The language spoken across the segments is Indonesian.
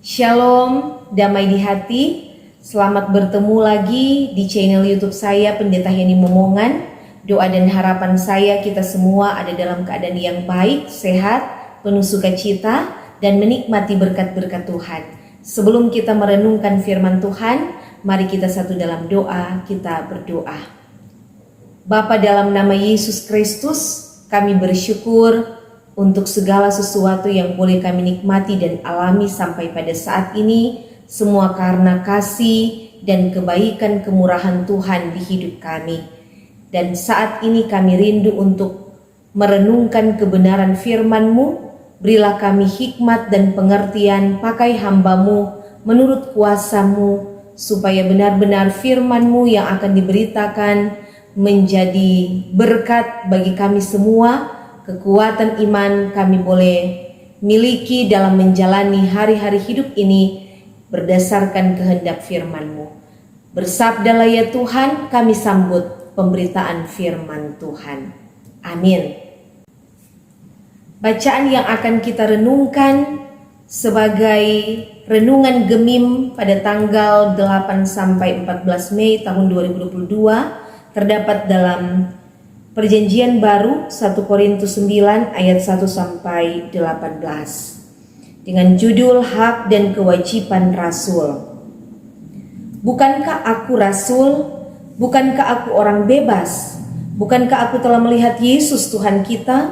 Shalom, damai di hati. Selamat bertemu lagi di channel YouTube saya, Pendeta Heni Momongan. Doa dan harapan saya kita semua ada dalam keadaan yang baik, sehat, penuh sukacita, dan menikmati berkat-berkat Tuhan. Sebelum kita merenungkan firman Tuhan, mari kita satu dalam doa, kita berdoa. Bapa, dalam nama Yesus Kristus, kami bersyukur untuk segala sesuatu yang boleh kami nikmati dan alami sampai pada saat ini, semua karena kasih dan kebaikan kemurahan Tuhan di hidup kami. Dan saat ini kami rindu untuk merenungkan kebenaran firman-Mu. Berilah kami hikmat dan pengertian, pakai hamba-Mu menurut kuasa-Mu, supaya benar-benar firman-Mu yang akan diberitakan menjadi berkat bagi kami semua. Kekuatan iman kami boleh miliki dalam menjalani hari-hari hidup ini berdasarkan kehendak firman-Mu. Bersabdalah ya Tuhan, kami sambut pemberitaan firman Tuhan. Amin. Bacaan yang akan kita renungkan sebagai renungan Gemim pada tanggal 8 sampai 14 Mei tahun 2022 terdapat dalam Perjanjian Baru 1 Korintus 9 ayat 1 sampai 18 dengan judul Hak dan Kewajiban Rasul. Bukankah aku rasul? Bukankah aku orang bebas? Bukankah aku telah melihat Yesus Tuhan kita?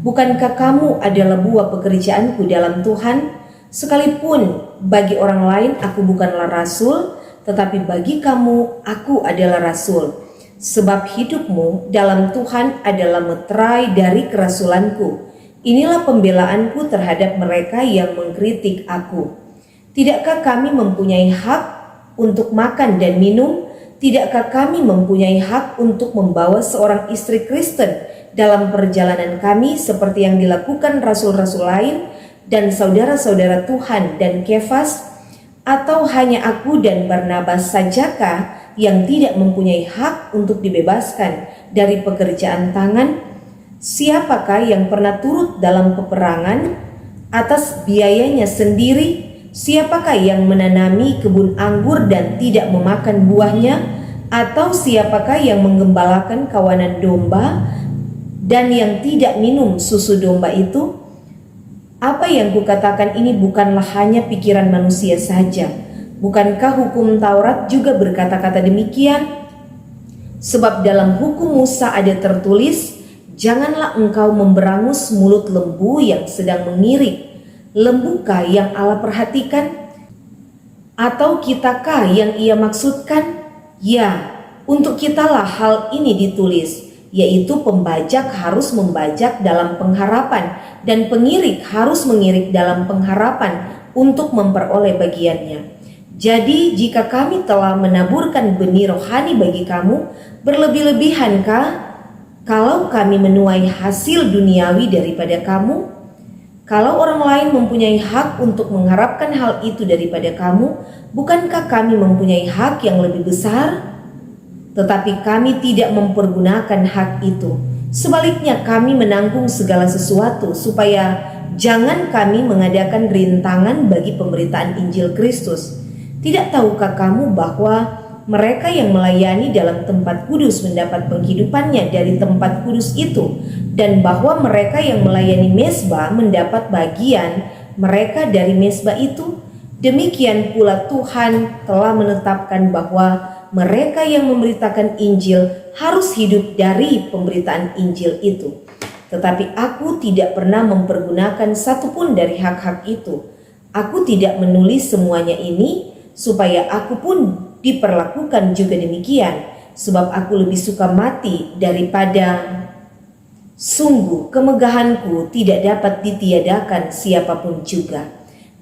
Bukankah kamu adalah buah pekerjaanku dalam Tuhan? Sekalipun bagi orang lain aku bukanlah rasul, tetapi bagi kamu aku adalah rasul. Sebab hidupmu dalam Tuhan adalah meterai dari kerasulanku. Inilah pembelaanku terhadap mereka yang mengkritik aku. Tidakkah kami mempunyai hak untuk makan dan minum? Tidakkah kami mempunyai hak untuk membawa seorang istri Kristen dalam perjalanan kami seperti yang dilakukan rasul-rasul lain dan saudara-saudara Tuhan dan Kefas? Atau hanya aku dan Barnabas sajakah yang tidak mempunyai hak untuk dibebaskan dari pekerjaan tangan? Siapakah yang pernah turut dalam peperangan atas biayanya sendiri? Siapakah yang menanami kebun anggur dan tidak memakan buahnya? Atau siapakah yang menggembalakan kawanan domba dan yang tidak minum susu domba itu? Apa yang kukatakan ini bukanlah hanya pikiran manusia saja. Bukankah hukum Taurat juga berkata-kata demikian? Sebab dalam hukum Musa ada tertulis, janganlah engkau memberangus mulut lembu yang sedang mengirik. Lembukah yang Allah perhatikan? Atau kitakah yang ia maksudkan? Ya, untuk kitalah hal ini ditulis, yaitu pembajak harus membajak dalam pengharapan dan pengirik harus mengirik dalam pengharapan untuk memperoleh bagiannya. Jadi jika kami telah menaburkan benih rohani bagi kamu, berlebih-lebihankah kalau kami menuai hasil duniawi daripada kamu? Kalau orang lain mempunyai hak untuk mengharapkan hal itu daripada kamu, bukankah kami mempunyai hak yang lebih besar? Tetapi kami tidak mempergunakan hak itu. Sebaliknya kami menanggung segala sesuatu supaya jangan kami mengadakan rintangan bagi pemberitaan Injil Kristus. Tidak tahukah kamu bahwa mereka yang melayani dalam tempat kudus mendapat penghidupannya dari tempat kudus itu, dan bahwa mereka yang melayani mezbah mendapat bagian mereka dari mezbah itu? Demikian pula Tuhan telah menetapkan bahwa mereka yang memberitakan Injil harus hidup dari pemberitaan Injil itu. Tetapi aku tidak pernah mempergunakan satupun dari hak-hak itu. Aku tidak menulis semuanya ini supaya aku pun diperlakukan juga demikian, sebab aku lebih suka mati daripada sungguh kemegahanku tidak dapat ditiadakan siapapun juga.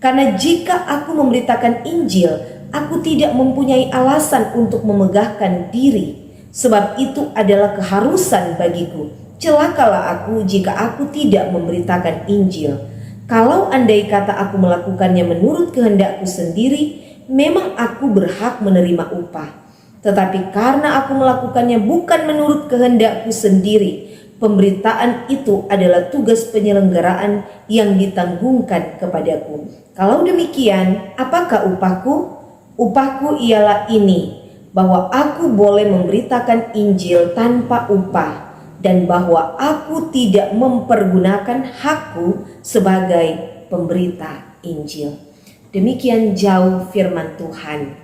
Karena jika aku memberitakan Injil, aku tidak mempunyai alasan untuk memegahkan diri, sebab itu adalah keharusan bagiku. Celakalah aku jika aku tidak memberitakan Injil. Kalau andai kata aku melakukannya menurut kehendakku sendiri, memang aku berhak menerima upah. Tetapi karena aku melakukannya bukan menurut kehendakku sendiri, pemberitaan itu adalah tugas penyelenggaraan yang ditanggungkan kepadaku. Kalau demikian, apakah upahku? Upahku ialah ini, bahwa aku boleh memberitakan Injil tanpa upah, dan bahwa aku tidak mempergunakan hakku sebagai pemberita Injil. Demikian jauh firman Tuhan.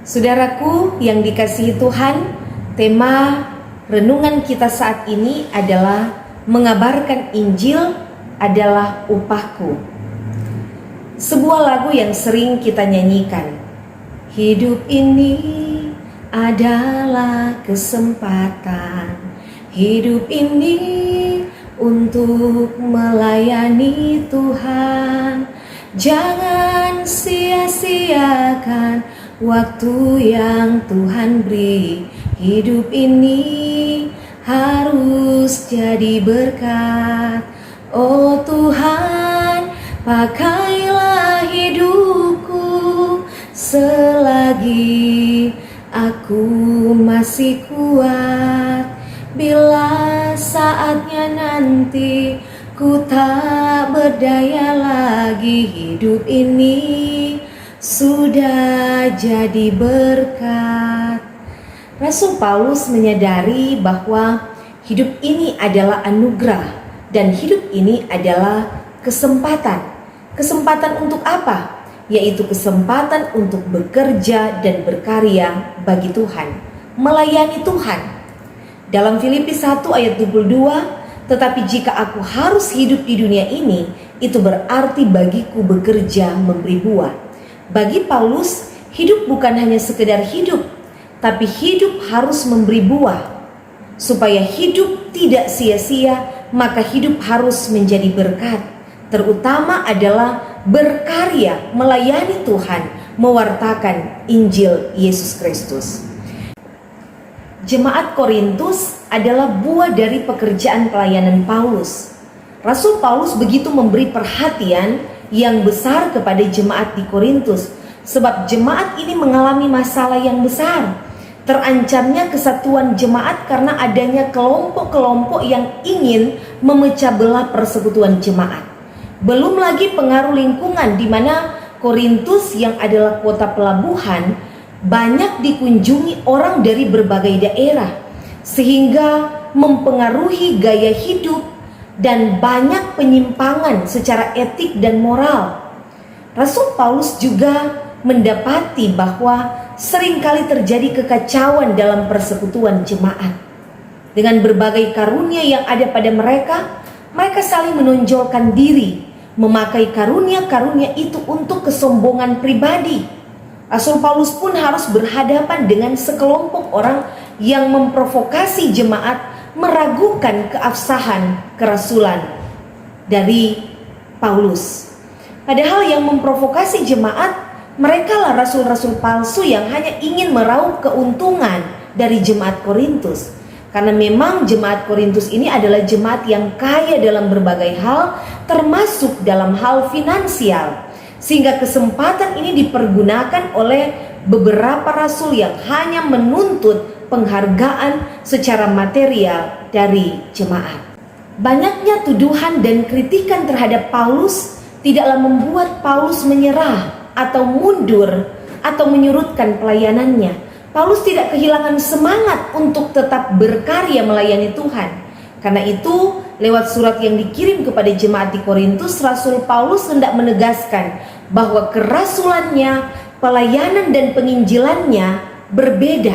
Saudaraku yang dikasihi Tuhan, tema renungan kita saat ini adalah mengabarkan Injil adalah upahku. Sebuah lagu yang sering kita nyanyikan. Hidup ini adalah kesempatan. Hidup ini untuk melayani Tuhan. Jangan sia-siakan waktu yang Tuhan beri. Hidup ini harus jadi berkat. Oh Tuhan, pakailah hidupku selagi aku masih kuat. Bila saatnya nanti ku tak berdaya lagi, hidup ini sudah jadi berkat. Rasul Paulus menyadari bahwa hidup ini adalah anugerah dan hidup ini adalah kesempatan. Kesempatan untuk apa? Yaitu kesempatan untuk bekerja dan berkarya bagi Tuhan, melayani Tuhan. Dalam Filipi 1 ayat 22, tetapi jika aku harus hidup di dunia ini, itu berarti bagiku bekerja memberi buah. Bagi Paulus, hidup bukan hanya sekedar hidup, tapi hidup harus memberi buah. Supaya hidup tidak sia-sia, maka hidup harus menjadi berkat. Terutama adalah berkarya melayani Tuhan, mewartakan Injil Yesus Kristus. Jemaat Korintus adalah buah dari pekerjaan pelayanan Paulus. Rasul Paulus begitu memberi perhatian yang besar kepada jemaat di Korintus, sebab jemaat ini mengalami masalah yang besar. Terancamnya kesatuan jemaat karena adanya kelompok-kelompok yang ingin memecah belah persekutuan jemaat. Belum lagi pengaruh lingkungan di mana Korintus yang adalah kota pelabuhan banyak dikunjungi orang dari berbagai daerah, sehingga mempengaruhi gaya hidup dan banyak penyimpangan secara etik dan moral. Rasul Paulus juga mendapati bahwa seringkali terjadi kekacauan dalam persekutuan jemaat. Dengan berbagai karunia yang ada pada mereka, mereka saling menonjolkan diri, memakai karunia-karunia itu untuk kesombongan pribadi. Rasul Paulus pun harus berhadapan dengan sekelompok orang yang memprovokasi jemaat meragukan keabsahan kerasulan dari Paulus. Padahal yang memprovokasi jemaat, mereka lah rasul-rasul palsu yang hanya ingin meraup keuntungan dari jemaat Korintus. Karena memang jemaat Korintus ini adalah jemaat yang kaya dalam berbagai hal, termasuk dalam hal finansial. Sehingga kesempatan ini dipergunakan oleh beberapa rasul yang hanya menuntut penghargaan secara material dari jemaat. Banyaknya tuduhan dan kritikan terhadap Paulus tidaklah membuat Paulus menyerah atau mundur atau menyurutkan pelayanannya. Paulus tidak kehilangan semangat untuk tetap berkarya melayani Tuhan. Karena itu, lewat surat yang dikirim kepada jemaat di Korintus, Rasul Paulus hendak menegaskan bahwa kerasulannya, pelayanan dan penginjilannya berbeda.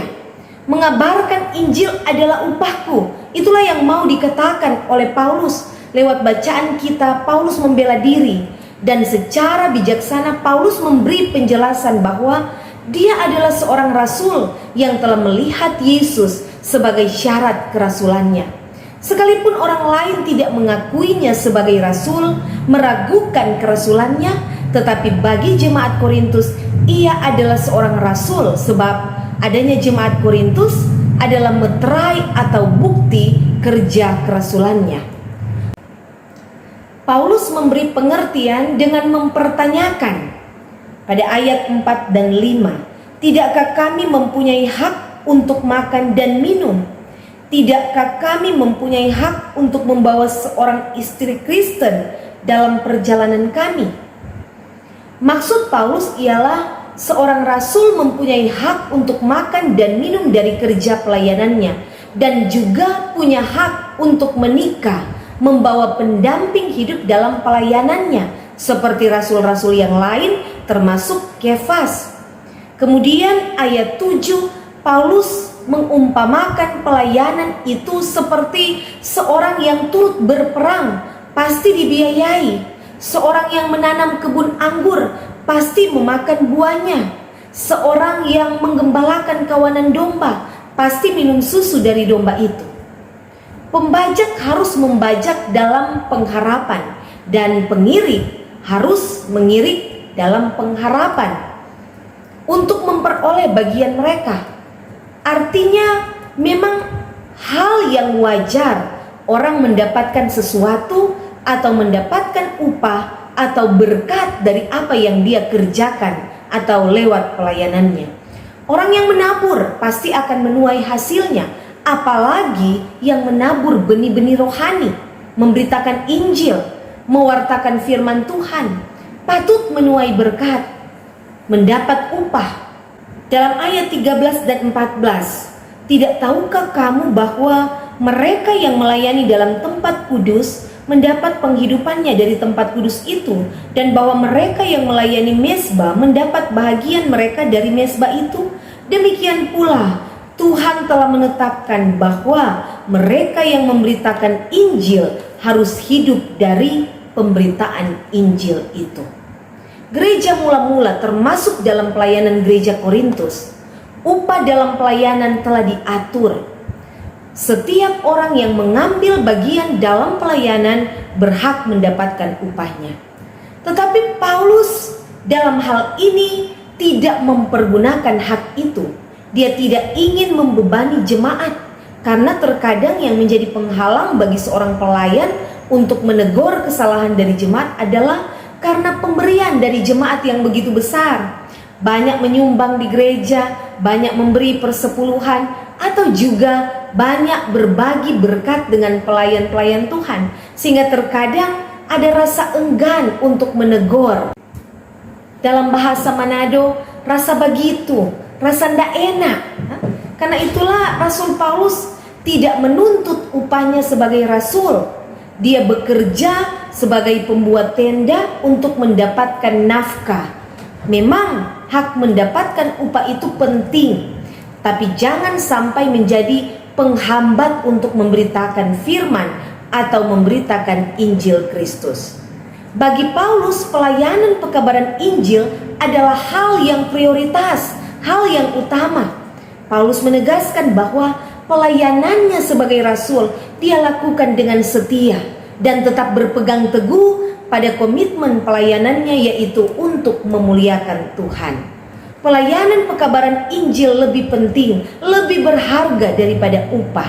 Mengabarkan Injil adalah upahku. Itulah yang mau dikatakan oleh Paulus. Lewat bacaan kita, Paulus membela diri. Dan secara bijaksana Paulus memberi penjelasan bahwa dia adalah seorang rasul yang telah melihat Yesus sebagai syarat kerasulannya. Sekalipun orang lain tidak mengakuinya sebagai rasul, meragukan kerasulannya, tetapi bagi jemaat Korintus ia adalah seorang rasul, sebab adanya jemaat Korintus adalah meterai atau bukti kerja kerasulannya. Paulus memberi pengertian dengan mempertanyakan pada ayat 4 dan 5, tidakkah kami mempunyai hak untuk makan dan minum? Tidakkah kami mempunyai hak untuk membawa seorang istri Kristen dalam perjalanan kami? Maksud Paulus ialah seorang rasul mempunyai hak untuk makan dan minum dari kerja pelayanannya, dan juga punya hak untuk menikah, membawa pendamping hidup dalam pelayanannya, seperti rasul-rasul yang lain termasuk Kefas. Kemudian ayat 7, Paulus mengumpamakan pelayanan itu seperti seorang yang turut berperang pasti dibiayai, seorang yang menanam kebun anggur pasti memakan buahnya, seorang yang menggembalakan kawanan domba pasti minum susu dari domba itu. Pembajak harus membajak dalam pengharapan, dan pengirik harus mengirik dalam pengharapan untuk memperoleh bagian mereka. Artinya memang hal yang wajar orang mendapatkan sesuatu atau mendapatkan upah atau berkat dari apa yang dia kerjakan atau lewat pelayanannya. Orang yang menabur pasti akan menuai hasilnya, apalagi yang menabur benih-benih rohani, memberitakan Injil, mewartakan firman Tuhan, patut menuai berkat, mendapat upah. Dalam ayat 13 dan 14, tidak tahukah kamu bahwa mereka yang melayani dalam tempat kudus mendapat penghidupannya dari tempat kudus itu, dan bahwa mereka yang melayani mezbah mendapat bahagian mereka dari mezbah itu? Demikian pula Tuhan telah menetapkan bahwa mereka yang memberitakan Injil harus hidup dari pemberitaan Injil itu. Gereja mula-mula termasuk dalam pelayanan gereja Korintus, upah dalam pelayanan telah diatur. Setiap orang yang mengambil bagian dalam pelayanan berhak mendapatkan upahnya. Tetapi Paulus dalam hal ini tidak mempergunakan hak itu. Dia tidak ingin membebani jemaat, karena terkadang yang menjadi penghalang bagi seorang pelayan untuk menegur kesalahan dari jemaat adalah karena pemberian dari jemaat yang begitu besar. Banyak menyumbang di gereja, banyak memberi persepuluhan, atau juga banyak berbagi berkat dengan pelayan-pelayan Tuhan, sehingga terkadang ada rasa enggan untuk menegur. Dalam bahasa Manado, rasa begitu, rasa ndak enak. Karena itulah Rasul Paulus tidak menuntut upahnya sebagai rasul. Dia bekerja sebagai pembuat tenda untuk mendapatkan nafkah. Memang hak mendapatkan upah itu penting, tapi jangan sampai menjadi penghambat untuk memberitakan firman atau memberitakan Injil Kristus. Bagi Paulus, pelayanan pekabaran Injil adalah hal yang prioritas, hal yang utama. Paulus menegaskan bahwa pelayanannya sebagai rasul dia lakukan dengan setia dan tetap berpegang teguh pada komitmen pelayanannya, yaitu untuk memuliakan Tuhan. Pelayanan pekabaran Injil lebih penting, lebih berharga daripada upah.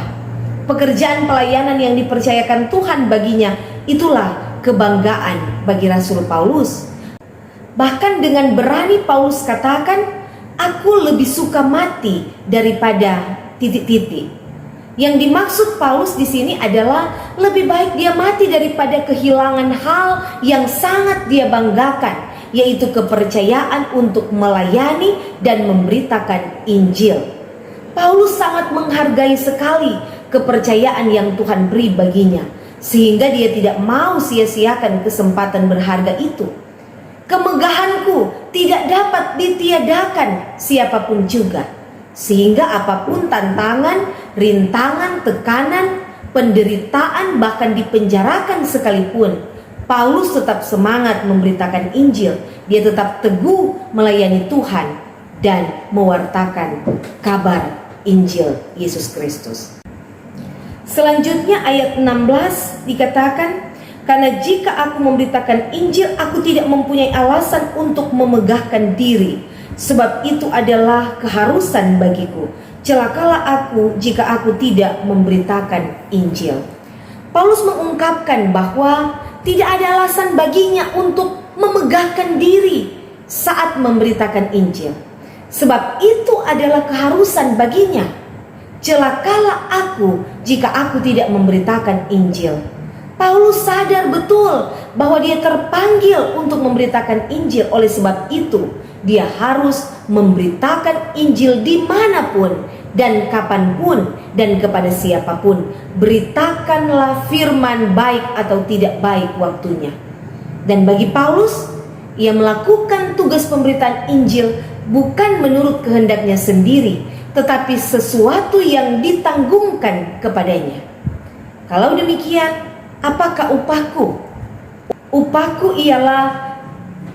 Pekerjaan pelayanan yang dipercayakan Tuhan baginya, itulah kebanggaan bagi Rasul Paulus. Bahkan dengan berani Paulus katakan, aku lebih suka mati daripada titik-titik. Yang dimaksud Paulus di sini adalah lebih baik dia mati daripada kehilangan hal yang sangat dia banggakan, yaitu kepercayaan untuk melayani dan memberitakan Injil. Paulus sangat menghargai sekali kepercayaan yang Tuhan beri baginya, sehingga dia tidak mau sia-siakan kesempatan berharga itu. Kemegahanku tidak dapat ditiadakan siapapun juga, sehingga apapun tantangan, rintangan, tekanan, penderitaan, bahkan dipenjarakan sekalipun, Paulus tetap semangat memberitakan Injil. Dia tetap teguh melayani Tuhan dan mewartakan kabar Injil Yesus Kristus. Selanjutnya ayat 16 dikatakan, karena jika aku memberitakan Injil, aku tidak mempunyai alasan untuk memegahkan diri, sebab itu adalah keharusan bagiku. Celakalah aku jika aku tidak memberitakan Injil. Paulus mengungkapkan bahwa tidak ada alasan baginya untuk memegahkan diri saat memberitakan Injil, sebab itu adalah keharusan baginya. celakalah aku jika aku tidak memberitakan Injil. Paulus sadar betul bahwa dia terpanggil untuk memberitakan Injil. Oleh sebab itu, dia harus memberitakan Injil dimanapun dan kapanpun dan kepada siapapun. Beritakanlah firman baik atau tidak baik waktunya. Dan bagi Paulus, ia melakukan tugas pemberitaan Injil bukan menurut kehendaknya sendiri, tetapi sesuatu yang ditanggungkan kepadanya. Kalau demikian, apakah upahku? Upahku ialah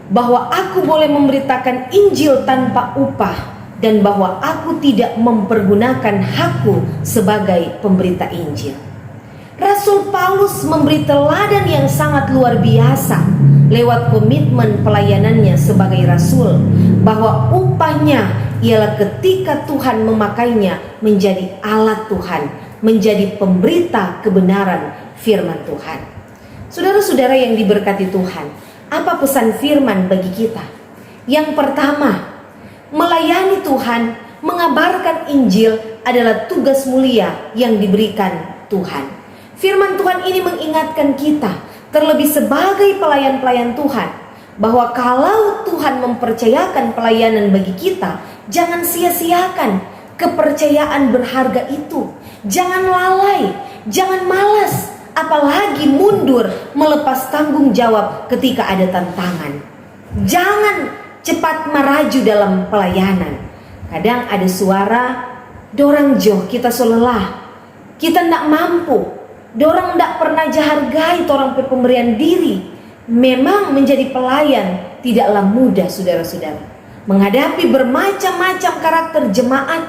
bahwa aku boleh memberitakan Injil tanpa upah, dan bahwa aku tidak mempergunakan hakku sebagai pemberita Injil. Rasul Paulus memberi teladan yang sangat luar biasa lewat komitmen pelayanannya sebagai rasul, bahwa upahnya ialah ketika Tuhan memakainya menjadi alat Tuhan, menjadi pemberita kebenaran firman Tuhan. Saudara-saudara yang diberkati Tuhan, apa pesan firman bagi kita? Yang pertama, melayani Tuhan, mengabarkan Injil adalah tugas mulia yang diberikan Tuhan. Firman Tuhan ini mengingatkan kita, terlebih sebagai pelayan-pelayan Tuhan, bahwa kalau Tuhan mempercayakan pelayanan bagi kita, jangan sia-siakan kepercayaan berharga itu. Jangan lalai, jangan malas, apalagi mundur melepas tanggung jawab ketika ada tantangan. Jangan cepat meraju dalam pelayanan. Kadang ada suara, dorang joh kita solelah, kita tidak mampu, dorang tidak pernah jahargai torang pemberian diri. Memang menjadi pelayan tidaklah mudah, saudara-saudara. Menghadapi bermacam-macam karakter jemaat,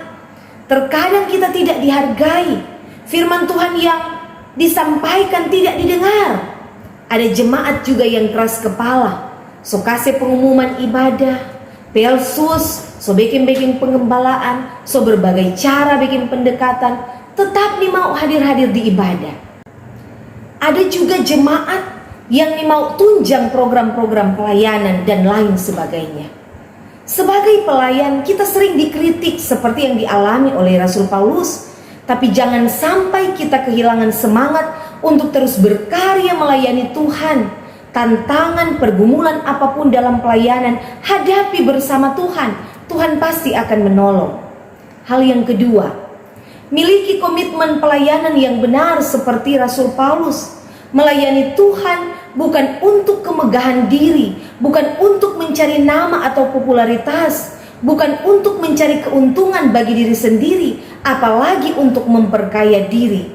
terkadang kita tidak dihargai. Firman Tuhan yang disampaikan tidak didengar. Ada jemaat juga yang keras kepala, so kasih pengumuman ibadah, pelsus, so bikin pengembalaan, so berbagai cara bikin pendekatan, tetap nih mau hadir-hadir di ibadah. Ada juga jemaat yang nih mau tunjang program-program pelayanan dan lain sebagainya. Sebagai pelayan kita sering dikritik seperti yang dialami oleh Rasul Paulus, tapi jangan sampai kita kehilangan semangat untuk terus berkarya melayani Tuhan. Tantangan, pergumulan apapun dalam pelayanan, hadapi bersama Tuhan. Tuhan pasti akan menolong. Hal yang kedua, miliki komitmen pelayanan yang benar seperti Rasul Paulus. Melayani Tuhan bukan untuk kemegahan diri, bukan untuk mencari nama atau popularitas, bukan untuk mencari keuntungan bagi diri sendiri, apalagi untuk memperkaya diri.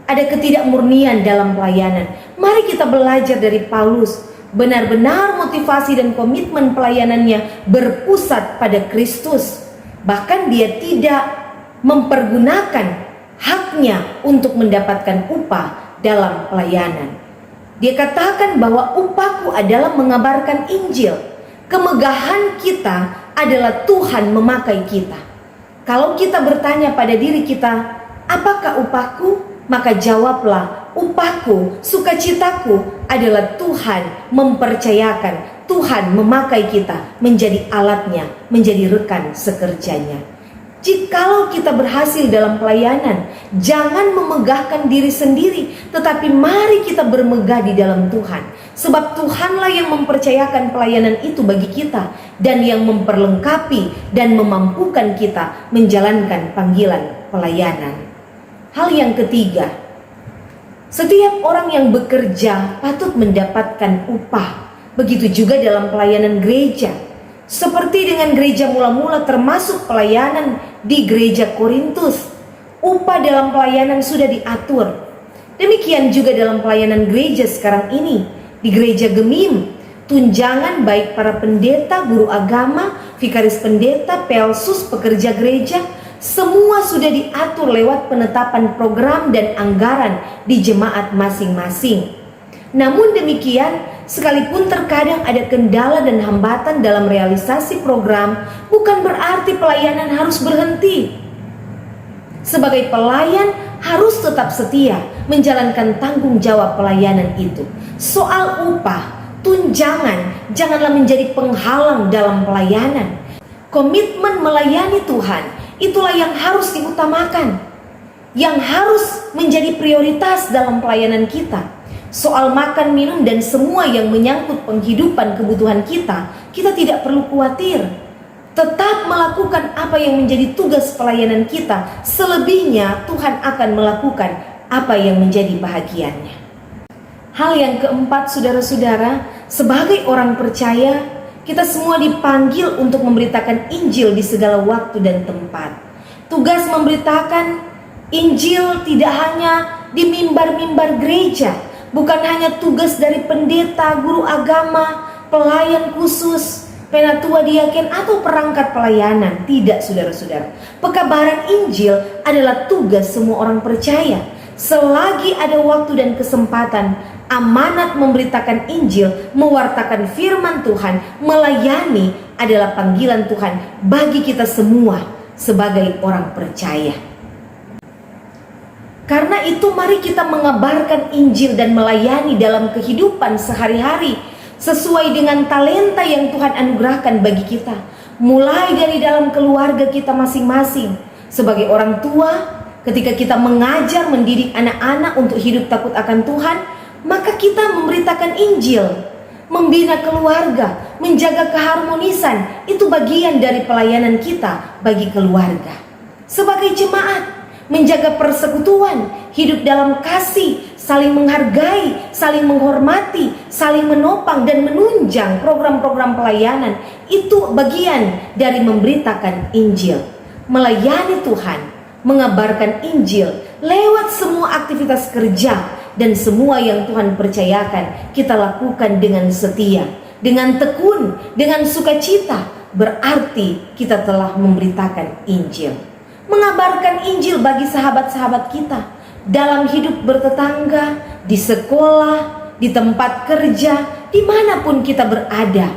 Ada ketidakmurnian dalam pelayanan. Mari kita belajar dari Paulus. Benar-benar motivasi dan komitmen pelayanannya berpusat pada Kristus. Bahkan dia tidak mempergunakan haknya untuk mendapatkan upah dalam pelayanan. Dia katakan bahwa upahku adalah mengabarkan Injil. Kemegahan kita adalah Tuhan memakai kita. Kalau kita bertanya pada diri kita, apakah upahku? Maka jawablah, upahku, sukacitaku adalah Tuhan mempercayakan, Tuhan memakai kita menjadi alatnya, menjadi rekan sekerjanya. Jikalau kita berhasil dalam pelayanan, jangan memegahkan diri sendiri, tetapi mari kita bermegah di dalam Tuhan. Sebab Tuhanlah yang mempercayakan pelayanan itu bagi kita, dan yang memperlengkapi dan memampukan kita menjalankan panggilan pelayanan. Hal yang ketiga, setiap orang yang bekerja patut mendapatkan upah. Begitu juga dalam pelayanan gereja. Seperti dengan gereja mula-mula, termasuk pelayanan di gereja Korintus, upah dalam pelayanan sudah diatur. Demikian juga dalam pelayanan gereja sekarang ini. Di gereja Gemim, tunjangan baik para pendeta, guru agama, vikaris pendeta, pelsus, pekerja gereja, semua sudah diatur lewat penetapan program dan anggaran di jemaat masing-masing. Namun demikian, sekalipun terkadang ada kendala dan hambatan dalam realisasi program, bukan berarti pelayanan harus berhenti. Sebagai pelayan harus tetap setia menjalankan tanggung jawab pelayanan itu. Soal upah, tunjangan janganlah menjadi penghalang dalam pelayanan. Komitmen melayani Tuhan itulah yang harus diutamakan, yang harus menjadi prioritas dalam pelayanan kita. Soal makan, minum, dan semua yang menyangkut penghidupan kebutuhan kita tidak perlu khawatir. Tetap melakukan apa yang menjadi tugas pelayanan kita. Selebihnya Tuhan akan melakukan apa yang menjadi bahagiannya. Hal yang keempat, saudara-saudara, sebagai orang percaya, kita semua dipanggil untuk memberitakan Injil di segala waktu dan tempat. Tugas memberitakan Injil tidak hanya di mimbar-mimbar gereja, bukan hanya tugas dari pendeta, guru agama, pelayan khusus, penatua diaken atau perangkat pelayanan. Tidak, saudara-saudara. Pekabaran Injil adalah tugas semua orang percaya. Selagi ada waktu dan kesempatan, amanat memberitakan Injil, mewartakan firman Tuhan, melayani adalah panggilan Tuhan bagi kita semua sebagai orang percaya. Karena itu mari kita mengabarkan Injil dan melayani dalam kehidupan sehari-hari sesuai dengan talenta yang Tuhan anugerahkan bagi kita. Mulai dari dalam keluarga kita masing-masing. Sebagai orang tua, ketika kita mengajar, mendidik anak-anak untuk hidup takut akan Tuhan, maka kita memberitakan Injil. Membina keluarga, menjaga keharmonisan, itu bagian dari pelayanan kita bagi keluarga. Sebagai jemaat, menjaga persekutuan, hidup dalam kasih, saling menghargai, saling menghormati, saling menopang dan menunjang program-program pelayanan. Itu bagian dari memberitakan Injil. Melayani Tuhan, mengabarkan Injil lewat semua aktivitas kerja dan semua yang Tuhan percayakan, kita lakukan dengan setia, dengan tekun, dengan sukacita. Berarti kita telah memberitakan Injil. Mengabarkan Injil bagi sahabat-sahabat kita dalam hidup bertetangga, di sekolah, di tempat kerja, dimanapun kita berada.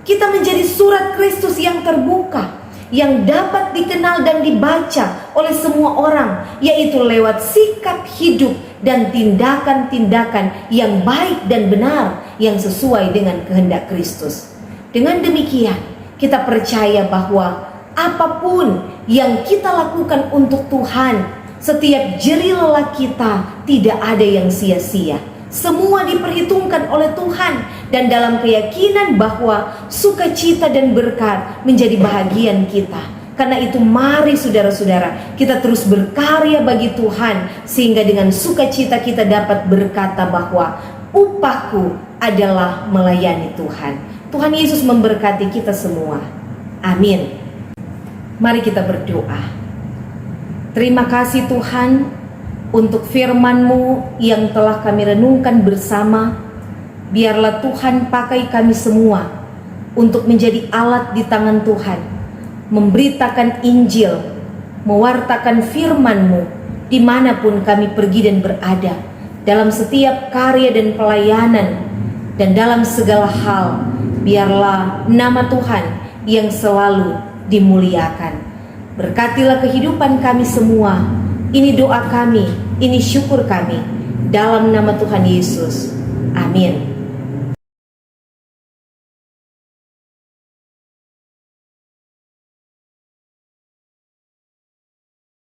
Kita menjadi surat Kristus yang terbuka, yang dapat dikenal dan dibaca oleh semua orang, yaitu lewat sikap hidup dan tindakan-tindakan yang baik dan benar, yang sesuai dengan kehendak Kristus. Dengan demikian, kita percaya bahwa apapun yang kita lakukan untuk Tuhan, setiap jerih lelah kita tidak ada yang sia-sia. Semua diperhitungkan oleh Tuhan, dan dalam keyakinan bahwa sukacita dan berkat menjadi bahagian kita. Karena itu mari saudara-saudara, kita terus berkarya bagi Tuhan, sehingga dengan sukacita kita dapat berkata bahwa upahku adalah melayani Tuhan. Tuhan Yesus memberkati kita semua. Amin. Mari kita berdoa. Terima kasih Tuhan untuk firman-Mu yang telah kami renungkan bersama. Biarlah Tuhan pakai kami semua untuk menjadi alat di tangan Tuhan, memberitakan Injil, mewartakan firman-Mu dimanapun kami pergi dan berada, dalam setiap karya dan pelayanan, dan dalam segala hal. Biarlah nama Tuhan yang selalu dimuliakan. Berkatilah kehidupan kami semua. Ini doa kami, ini syukur kami, dalam nama Tuhan Yesus. Amin.